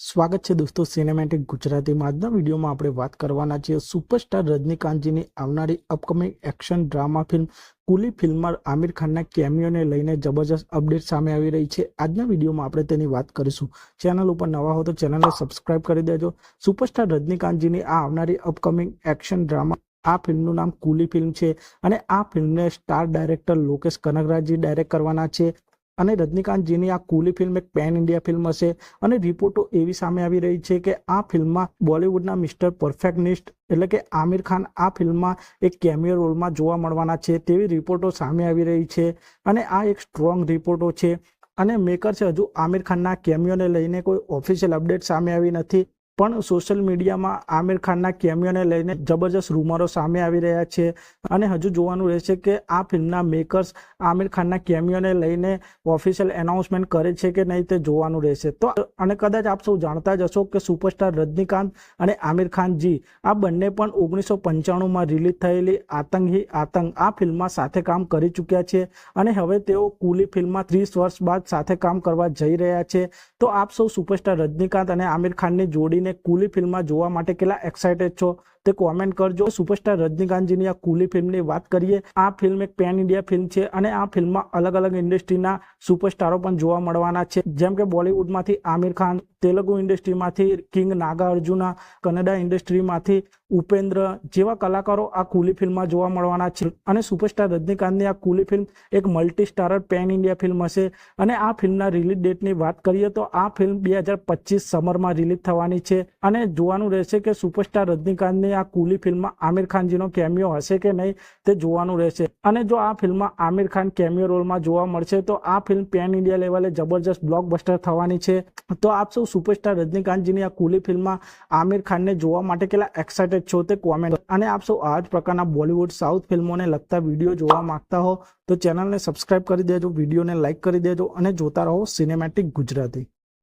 સ્વાગત છે દોસ્તો સિનેમેટિક ગુજરાતીમાં। આજના વિડીયોમાં આપણે વાત કરવાના છીએ સુપરસ્ટાર રજનીકાંતજીની આવનારી અપકમિંગ એક્શન ડ્રામા ફિલ્મ કુલી ફિલ્મમાં આમિર ખાનના કેમિયોને લઈને જબરજસ્ત અપડેટ સામે આવી રહી છે। આજના વિડીયોમાં આપણે તેની વાત કરીશું। ચેનલ ઉપર નવા હો તો ચેનલને સબસ્ક્રાઇબ કરી દેજો। સુપરસ્ટાર રજનીકાંતજીની આ આવનારી અપકમિંગ એક્શન ડ્રામા આ ફિલ્મનું નામ કુલી ફિલ્મ છે અને આ ફિલ્મને સ્ટાર ડાયરેક્ટર લોકેશ કનગરાજજી ડાયરેક્ટ કરવાના છે। અને રજનીકાંતજીની આ કુલી ફિલ્મ એક પેન ઇન્ડિયા ફિલ્મ હશે અને રિપોર્ટો એવી સામે આવી રહી છે કે આ ફિલ્મમાં બોલિવૂડના મિસ્ટર પરફેક્શનિસ્ટ એટલે કે આમિર ખાન આ ફિલ્મમાં એક કેમિયો રોલમાં જોવા મળવાના છે તેવી રિપોર્ટો સામે આવી રહી છે અને આ એક સ્ટ્રોંગ રિપોર્ટો છે અને મેકર્સે હજુ આમિર ખાનના કેમિયોને લઈને કોઈ ઓફિશિયલ અપડેટ સામે આવી નથી, પણ સોશિયલ મીડિયામાં આમિર ખાનના કેમિયોને લઈને જબરજસ્ત રૂમરો સામે આવી રહ્યા છે અને હજુ જોવાનું રહેશે કે આ ફિલ્મના મેકર્સ આમિર ખાનના કેમિયોને લઈને ઓફિશિયલ એનાઉન્સમેન્ટ કરે છે કે નહીં તે જોવાનું રહેશે। તો અને કદાચ આપ સૌ જાણતા જ હશો કે સુપરસ્ટાર રજનીકાંત અને આમિર ખાનજી આ બંને પણ 1995માં રિલીઝ થયેલી આતંક આ ફિલ્મમાં સાથે કામ કરી ચૂક્યા છે અને હવે તેઓ કુલી ફિલ્મમાં 30 વર્ષ બાદ સાથે કામ કરવા જઈ રહ્યા છે। તો આપ સૌ સુપરસ્ટાર રજનીકાંત અને આમિર ખાનની જોડીને કુલી ફિલ્મમાં જોવા માટે કેટલા એક્સાઇટેડ છો તે કોમેન્ટ કરજો। સુપરસ્ટાર રજનીકાંતજીની આ કુલી ફિલ્મની વાત કરીએ, આ ફિલ્મ એક પેન ઇન્ડિયા ફિલ્મ છે અને આ ફિલ્મમાં અલગ અલગ ઇન્ડસ્ટ્રીના સુપરસ્ટારો પણ જોવા મળવાના છે, જેમ કે બોલિવૂડમાંથી આમિર ખાન, તેલુગુ ઇન્ડસ્ટ્રીમાંથી કિંગ નાગાર્જુના, કન્નડા ઇન્ડસ્ટ્રીમાંથી ઉપેન્દ્ર જેવા કલાકારો આ કુલી ફિલ્મમાં જોવા મળવાના છે અને સુપરસ્ટાર રજનીકાંતની આ કુલી ફિલ્મ એક multi starrer pen India film હશે અને આ ફિલ્મના રિલીઝ ડેટની વાત કરીએ તો આ ફિલ્મ 2025 સમરમાં રિલીઝ થવાની છે અને જોવાનું રહેશે કે સુપરસ્ટાર રજનીકાંતની આ કુલી ફિલ્મમાં આમિર ખાનજીનો કેમિયો હશે કે નહીં તે જોવાનું રહેશે અને જો આ ફિલ્મમાં આમિર ખાન કેમિયો રોલમાં જોવા મળશે તો આ ફિલ્મ પેન ઇન્ડિયા લેવલે જબરજસ્ત બ્લોકબસ્ટર થવાની છે। તો આપ સૌ સુપરસ્ટાર રજનીકાંતજીની આ કુલી ફિલ્મમાં આમિર ખાનને જોવા માટે કેટલા એક્સાઇટેડ છો તે કોમેન્ટ અને આપ સૌ આ જ પ્રકારના બોલિવૂડ સાઉથ ફિલ્મોને લગતા વિડીયો જોવા માંગતા હો તો ચેનલને સબસ્ક્રાઇબ કરી દેજો, વિડીયોને લાઇક કરી દેજો અને જોતા રહો સિનેમેટિક ગુજરાતી।